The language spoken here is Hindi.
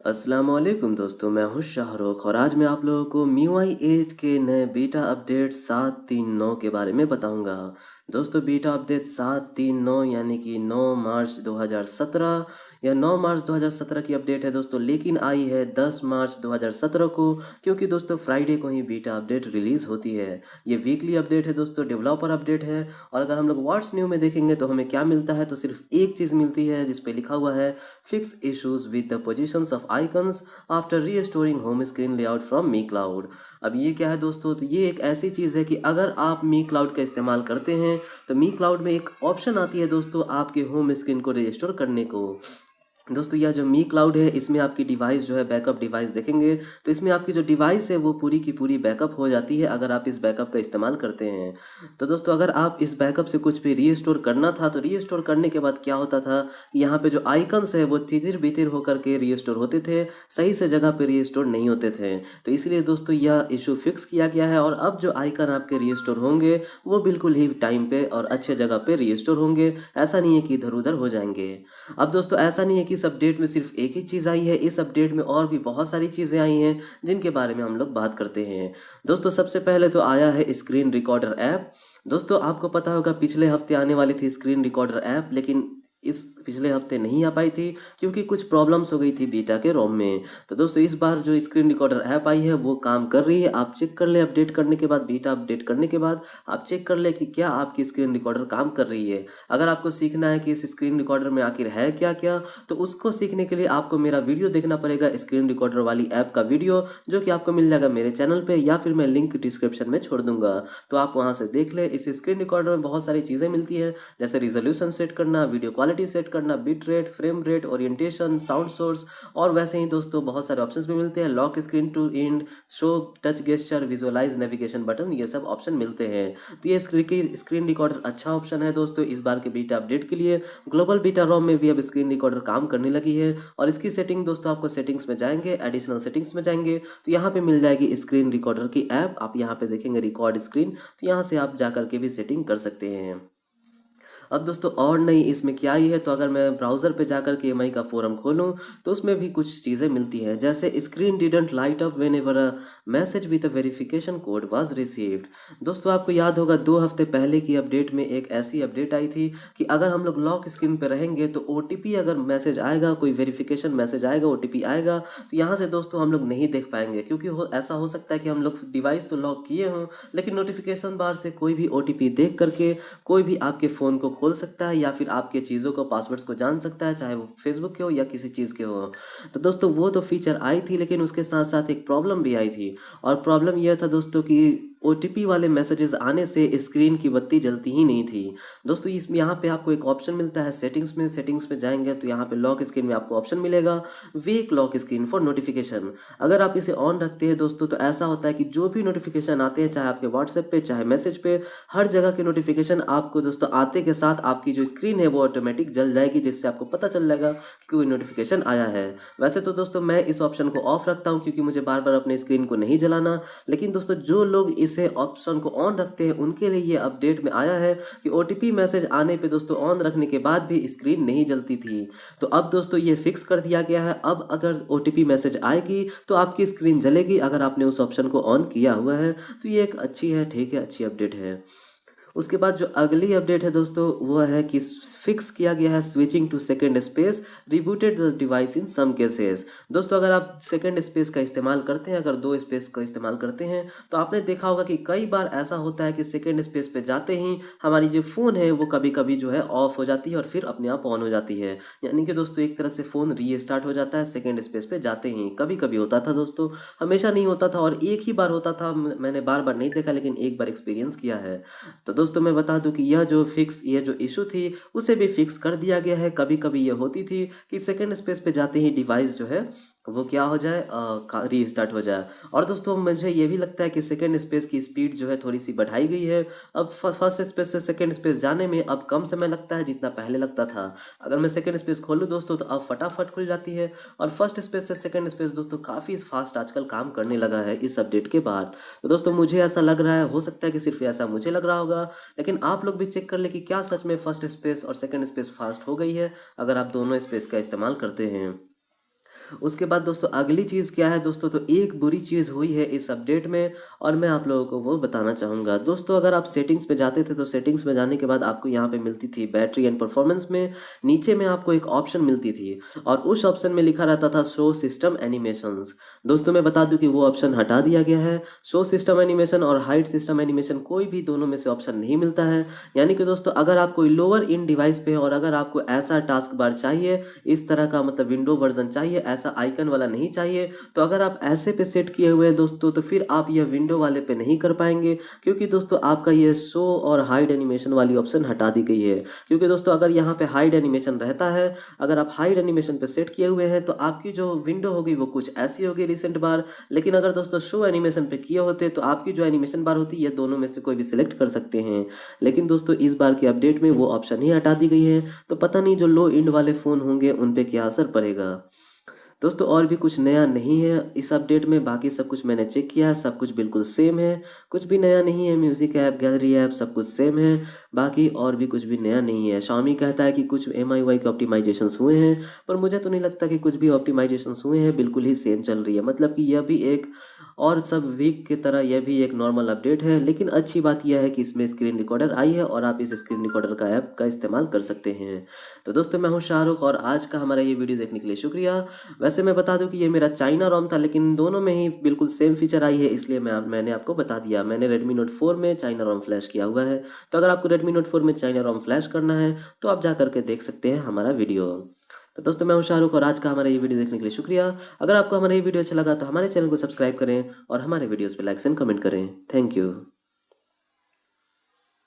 अस्सलामुअलैकुम दोस्तों, मैं हूं शाहरुख और आज मैं आप लोगों को MIUI 8 के नए बीटा अपडेट 7.3.9 के बारे में बताऊंगा। दोस्तों, बीटा अपडेट 7.3.9 यानी कि 9 मार्च 2017 या 9 मार्च 2017 की अपडेट है दोस्तों, लेकिन आई है 10 मार्च 2017 को, क्योंकि दोस्तों फ्राइडे को ही बीटा अपडेट रिलीज़ होती है। ये वीकली अपडेट है दोस्तों, डेवलपर अपडेट है। और अगर हम लोग व्हाट्स न्यू में देखेंगे तो हमें क्या मिलता है, तो सिर्फ एक चीज़ मिलती है जिस पे लिखा हुआ है fix issues with the positions of icons after restoring home screen layout from me cloud. अब ये क्या है दोस्तों, तो ये एक ऐसी चीज़ है कि अगर आप मी क्लाउड का इस्तेमाल करते हैं तो मी क्लाउड में एक ऑप्शन आती है दोस्तों आपके होम स्क्रीन को रिस्टोर करने को। दोस्तों, यह जो मी क्लाउड है इसमें आपकी डिवाइस जो है बैकअप डिवाइस देखेंगे तो इसमें आपकी जो डिवाइस है वो पूरी की पूरी बैकअप हो जाती है अगर आप इस बैकअप का इस्तेमाल करते हैं। तो दोस्तों, अगर आप इस बैकअप से कुछ भी रीस्टोर करना था तो रीस्टोर करने के बाद क्या होता था, यहाँ पे जो आइकन्स है वो तितिर बितिर होकर के रीस्टोर होते थे, सही से जगह पे रीस्टोर नहीं होते थे। तो इसलिए दोस्तों यह इशू फिक्स किया गया है और अब जो आइकन आपके रीस्टोर होंगे वो बिल्कुल ही टाइम पे और अच्छे जगह पे रीस्टोर होंगे। ऐसा नहीं है कि इधर उधर हो जाएंगे। अब दोस्तों, ऐसा नहीं है कि इस अपडेट में सिर्फ एक ही चीज़ आई है, इस अपडेट में और भी बहुत सारी चीज़ें आई हैं जिनके बारे में हम लोग बात करते हैं। दोस्तों, सबसे पहले तो आया है स्क्रीन रिकॉर्डर ऐप। दोस्तों, आपको पता होगा पिछले हफ्ते आने वाली थी स्क्रीन रिकॉर्डर ऐप, लेकिन इस पिछले हफ्ते नहीं आ पाई थी क्योंकि कुछ प्रॉब्लम्स हो गई थी बीटा के रोम में। तो दोस्तों, इस बार जो स्क्रीन रिकॉर्डर ऐप आई है वो काम कर रही है। आप चेक कर ले अपडेट करने के बाद, बीटा अपडेट करने के बाद आप चेक कर ले कि क्या आपकी स्क्रीन रिकॉर्डर काम कर रही है। अगर आपको सीखना है कि इस स्क्रीन रिकॉर्डर में आखिर है क्या क्या, तो उसको सीखने के लिए आपको मेरा वीडियो देखना पड़ेगा, स्क्रीन रिकॉर्डर वाली ऐप का वीडियो, जो कि आपको मिल जाएगा मेरे चैनल पे या फिर मैं लिंक डिस्क्रिप्शन में छोड़ दूंगा। तो आप वहां से देख ले। इस स्क्रीन रिकॉर्डर में बहुत सारी चीज़ें मिलती है, जैसे रिजोल्यूशन सेट करना, वीडियो क्वालिटी सेट करना, bit rate, frame rate, orientation, sound source, और वैसे ही दोस्तों बहुत सारे ऑप्शंस भी मिलते हैं। Lock screen to end, show touch gesture, visualize navigation button, ये सब ऑप्शन मिलते हैं। तो ये स्क्रीन रिकॉर्डर अच्छा ऑप्शन है दोस्तों इस बार के बीटा अपडेट के लिए। ग्लोबल बीटा रोम में भी अब स्क्रीन रिकॉर्डर काम करने लगी है और इसकी सेटिंग दोस्तों, आपको सेटिंग्स में जाएंगे, एडिशनल सेटिंग्स में जाएंगे तो यहाँ पे मिल जाएगी स्क्रीन रिकॉर्डर की ऐप। आप यहाँ पे देखेंगे रिकॉर्ड स्क्रीन, तो यहाँ से आप जा करके भी सेटिंग कर सकते हैं। अब दोस्तों, और नई इसमें क्या ही है, तो अगर मैं ब्राउज़र पे जाकर के एमआई का फोरम खोलूँ तो उसमें भी कुछ चीज़ें मिलती हैं, जैसे screen didn't light up when ever a message with a verification code was received. दोस्तों, आपको याद होगा 2 हफ्ते पहले की अपडेट में एक ऐसी अपडेट आई थी कि अगर हम लोग लॉक स्क्रीन पे रहेंगे तो ओटीपी अगर मैसेज आएगा, कोई वेरिफिकेशन मैसेज आएगा, ओटीपी आएगा, तो यहाँ से दोस्तों हम लोग नहीं देख पाएंगे, क्योंकि ऐसा हो सकता है कि हम लोग डिवाइस तो लॉक किए हों लेकिन नोटिफिकेशन बार से कोई भी ओटीपी देख करके कोई भी आपके फ़ोन को खोल सकता है या फिर आपके चीज़ों को, पासवर्ड्स को जान सकता है, चाहे वो फेसबुक के हो या किसी चीज़ के हो। तो दोस्तों, वो तो फीचर आई थी, लेकिन उसके साथ साथ एक प्रॉब्लम भी आई थी। और प्रॉब्लम यह था दोस्तों कि ओटीपी वाले मैसेजेस आने से स्क्रीन की बत्ती जलती ही नहीं थी। दोस्तों, इसमें यहाँ पे आपको एक ऑप्शन मिलता है सेटिंग्स में जाएंगे तो यहाँ पे लॉक स्क्रीन में आपको ऑप्शन मिलेगा वेक लॉक स्क्रीन फॉर नोटिफिकेशन। अगर आप इसे ऑन रखते हैं दोस्तों तो ऐसा होता है कि जो भी नोटिफिकेशन आते हैं, चाहे आपके व्हाट्सएप पे, चाहे मैसेज पे, हर जगह के नोटिफिकेशन आपको दोस्तों आते के साथ आपकी जो स्क्रीन है वो ऑटोमेटिक जल जाएगी, जिससे आपको पता चल जाएगा कि कोई नोटिफिकेशन आया है। वैसे तो दोस्तों मैं इस ऑप्शन को ऑफ रखता हूँ क्योंकि मुझे बार बार अपने स्क्रीन को नहीं जलाना, लेकिन दोस्तों जो लोग इसे ऑप्शन को ऑन रखते हैं उनके लिए ये अपडेट में आया है कि ओटीपी मैसेज आने पे दोस्तों ऑन रखने के बाद भी स्क्रीन नहीं जलती थी। तो अब दोस्तों ये फिक्स कर दिया गया है। अब अगर ओटीपी मैसेज आएगी तो आपकी स्क्रीन जलेगी अगर आपने उस ऑप्शन को ऑन किया हुआ है। तो ये एक अच्छी है, ठीक है, अच्छी अपडेट है। उसके बाद जो अगली अपडेट है दोस्तों वो है कि फिक्स किया गया है switching to second space, rebooted the device in some cases. दोस्तों, अगर आप सेकेंड स्पेस का इस्तेमाल करते हैं, अगर 2 स्पेस का इस्तेमाल करते हैं, तो आपने देखा होगा कि कई बार ऐसा होता है कि सेकेंड स्पेस पे जाते ही हमारी जो फ़ोन है वो कभी कभी जो है ऑफ हो जाती है और फिर अपने आप ऑन हो जाती है। यानी कि दोस्तों एक तरह से फ़ोन रीस्टार्ट हो जाता है सेकेंड स्पेस पे जाते ही। कभी कभी होता था दोस्तों, हमेशा नहीं होता था, और एक ही बार होता था। मैंने बार बार नहीं देखा लेकिन एक बार एक्सपीरियंस किया है। तो दोस्तों मैं बता दूं कि यह जो इशू थी उसे भी फिक्स कर दिया गया है। कभी कभी ये होती थी कि सेकंड स्पेस पे जाते ही डिवाइस जो है वो क्या हो जाए, रीस्टार्ट हो जाए। और दोस्तों मुझे ये भी लगता है कि सेकंड स्पेस की स्पीड जो है थोड़ी सी बढ़ाई गई है। अब फर्स्ट स्पेस से सेकंड स्पेस जाने में अब कम समय लगता है जितना पहले लगता था। अगर मैं सेकंड स्पेस खोलूँ दोस्तों तो अब फटाफट खुल जाती है, और फर्स्ट स्पेस से सेकंड स्पेस दोस्तों काफ़ी फास्ट आजकल काम करने लगा है इस अपडेट के बाद। तो दोस्तों मुझे ऐसा लग रहा है, हो सकता है कि सिर्फ ऐसा मुझे लग रहा होगा, लेकिन आप लोग भी चेक कर ले कि क्या सच में फर्स्ट स्पेस और सेकंड स्पेस फास्ट हो गई है अगर आप दोनों स्पेस का इस्तेमाल करते हैं। उसके बाद दोस्तों अगली चीज़ क्या है दोस्तों, तो एक बुरी चीज़ हुई है इस अपडेट में और मैं आप लोगों को वो बताना चाहूँगा। दोस्तों अगर आप सेटिंग्स में जाते थे तो सेटिंग्स में जाने के बाद आपको यहाँ पे मिलती थी बैटरी एंड परफॉर्मेंस में, नीचे में आपको एक ऑप्शन मिलती थी और उस ऑप्शन में लिखा रहता था शो सिस्टम एनिमेशंस। दोस्तों मैं बता दूं कि वो ऑप्शन हटा दिया गया है। शो सिस्टम एनिमेशन और हाइड सिस्टम एनिमेशन कोई भी दोनों में से ऑप्शन नहीं मिलता है। यानी कि दोस्तों अगर आप कोई लोअर इन डिवाइस पे और अगर आपको ऐसा टास्क बार चाहिए, इस तरह का मतलब विंडो वर्जन चाहिए, ऐसा आइकन वाला नहीं चाहिए, तो अगर आप ऐसे पे सेट किए हुए हैं दोस्तों तो फिर आप यह विंडो वाले पे नहीं कर पाएंगे, क्योंकि दोस्तों आपका ये शो और हाइड एनिमेशन वाली ऑप्शन हटा दी गई है। क्योंकि दोस्तों अगर यहाँ पे हाइड एनिमेशन रहता है, अगर आप हाइड एनिमेशन पे सेट किए हुए हैं तो आपकी जो विंडो होगी वो कुछ ऐसी होगी रिसेंट बार, लेकिन अगर दोस्तों शो एनिमेशन पे किए होते तो आपकी जो एनिमेशन बार होती है ये दोनों में से कोई भी सिलेक्ट कर सकते हैं। लेकिन दोस्तों इस बार की अपडेट में वो ऑप्शन ही हटा दी गई है, तो पता नहीं जो लो इंड वाले फ़ोन होंगे उन पे क्या असर पड़ेगा। दोस्तों और भी कुछ नया नहीं है इस अपडेट में, बाकी सब कुछ मैंने चेक किया है, सब कुछ बिल्कुल सेम है, कुछ भी नया नहीं है। म्यूज़िक ऐप, गैलरी ऐप सब कुछ सेम है, बाकी और भी कुछ भी नया नहीं है। Xiaomi कहता है कि कुछ MIUI के ऑप्टिमाइजेशंस हुए हैं, पर मुझे तो नहीं लगता कि कुछ भी ऑप्टिमाइजेशंस हुए हैं, बिल्कुल ही सेम चल रही है। मतलब कि यह भी एक और सब वीक की तरह यह भी एक नॉर्मल अपडेट है, लेकिन अच्छी बात यह है कि इसमें स्क्रीन रिकॉर्डर आई है और आप इस स्क्रीन रिकॉर्डर का ऐप का इस्तेमाल कर सकते हैं। तो दोस्तों मैं हूँ शाहरुख और आज का हमारा ये वीडियो देखने के लिए शुक्रिया। वैसे मैं बता दूं कि ये मेरा चाइना रोम था, लेकिन दोनों में ही बिल्कुल सेम फीचर आई है, इसलिए मैंने आपको बता दिया। मैंने Redmi Note 4 में चाइना रोम फ्लैश किया हुआ है, तो अगर आपको Redmi Note 4 में चाइना रोम फ्लैश करना है तो आप जा करके देख सकते हैं हमारा वीडियो। तो दोस्तों मैं हूँ शाहरुख और आज का हमारा ये वीडियो देखने के लिए शुक्रिया। अगर आपको हमारा ये वीडियो अच्छा लगा तो हमारे चैनल को सब्सक्राइब करें और हमारे वीडियोज़ पे लाइक एंड कमेंट करें। Thank you.